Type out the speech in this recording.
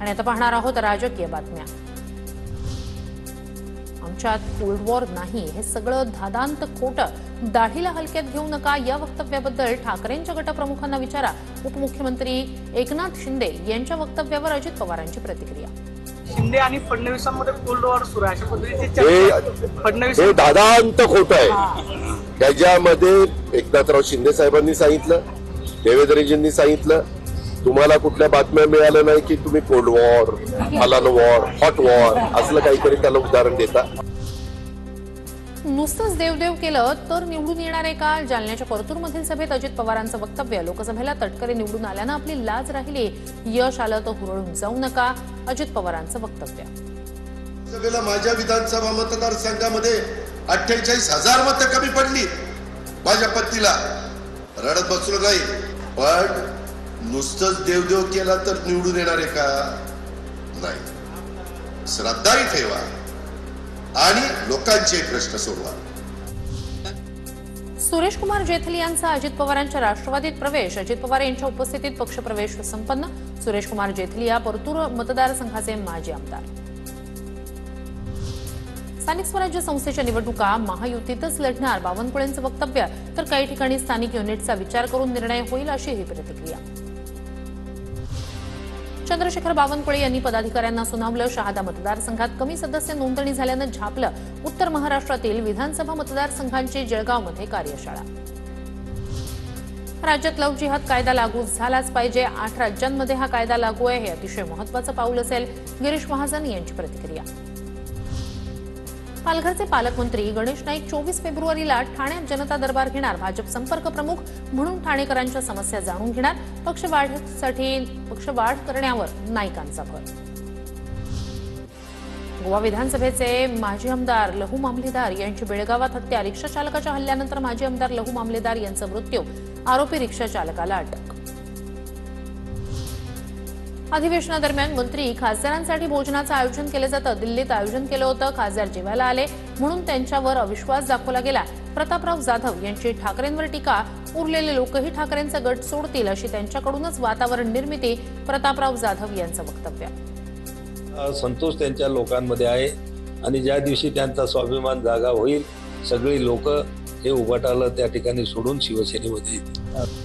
आणि आता पाहणार आहोत राजकीय बातम्या। आमच्यात कोल्ड वॉर नाही हे सगळं धादांत खोटं, दाढीला हलक्यात घेऊ नका या वक्तव्याबद्दल ठाकरेंच्या गटप्रमुखांना विचारा। उपमुख्यमंत्री एकनाथ शिंदे यांच्या वक्तव्यावर अजित पवारांची प्रतिक्रिया। शिंदे आणि फडणवीसांमध्ये कोल्ड वॉर सुरू आहे अशा पद्धतीचे फडणवीस हे दादांत खोटं आहे। त्याच्यामध्ये एकनाथराव शिंदे साहेबांनी सांगितलं, देवेंद्रजींनी सांगितलं, तुम्हाला कुठल्या बातम्या मिळाल्या नाही की तुम्ही कोल्ड वॉर, फलान वॉर, हॉट वॉर असलं काहीतरी त्याला उदाहरण देता। नुसतंच देवदेव केलं तर निवडून येणार आहे का? जालन्याच्या परतूरमधील सभेत अजित पवारांचं वक्तव्य। लोकसभेला तटकरे निवडून आल्यानं आपली लाज राहिली, यश आलं तर हुरळून जाऊ नका, अजित पवारांचं वक्तव्य। सभेला माझ्या विधानसभा मतदारसंघामध्ये 48,000 मतं कमी पडली। माझ्या पत्नीला रडत बसलो नाही, पण नुसतंच देवदेव केला तर निवडून येणार आहे का? नाही, श्रद्धाही ठेवा आणि लोकांचे प्रश्न सोडवा। सुरेश कुमार जेथली यांचा अजित पवारांच्या राष्ट्रवादीत प्रवेश। अजित पवार यांच्या उपस्थितीत पक्षप्रवेश संपन्न। सुरेश कुमार जेथली या परतूर मतदारसंघाचे माजी आमदार। स्थानिक स्वराज्य संस्थेच्या निवडणुका महायुतीतच लढणार, बावनकुळेंचं वक्तव्य। तर काही ठिकाणी स्थानिक युनिटचा विचार करून निर्णय होईल अशी ही प्रतिक्रिया। चंद्रशेखर बावनकुळे यांनी पदाधिकाऱ्यांना सुनावलं। शहादा मतदारसंघात कमी सदस्य नोंदणी झाल्यानं झापलं। उत्तर महाराष्ट्रातील विधानसभा मतदारसंघांची जळगावमध्ये कार्यशाळा। राज्यात लव्ह जिहाद कायदा लागू झालाच पाहिजे। 8 राज्यांमध्ये हा कायदा लागू आहे, हे अतिशय महत्त्वाचं पाऊल असेल, गिरीश महाजन यांची प्रतिक्रिया। पालघरचे पालकमंत्री गणेश नाईक 24 फेब्रुवारीला ठाण्यात जनता दरबार घेणार। भाजप संपर्क प्रमुख म्हणून ठाणेकरांच्या समस्या जाणून घेणार। पक्षवाढ करण्यावर नाईकांचा भर। गोवा विधानसभेचे माजी आमदार लहू मामलेदार यांची बेळगावात हत्या। रिक्षा चालकाच्या हल्ल्यानंतर माजी आमदार लहू मामलेदार यांचा मृत्यू, आरोपी रिक्षा चालकाला अटक। अधिवेशनादरम्यान मंत्री खासदारांसाठी भोजनाचं आयोजन केलं जातं। दिल्लीत आयोजन केलं होतं, खासदार जेवायला आले म्हणून त्यांच्यावर अविश्वास दाखवला गेला। प्रतापराव जाधव यांची ठाकरेंवर टीका। उरलेले लोकही ठाकरेंचा गट सोडतील अशी त्यांच्याकडूनच वातावरण निर्मिती, प्रतापराव जाधव यांचं वक्तव्य। संतोष त्यांच्या लोकांमध्ये आहे आणि ज्या दिवशी त्यांचा स्वाभिमान जागा होईल, सगळी लोक हे उभाटाला त्या ठिकाणी सोडून शिवसेनेमध्ये येतील।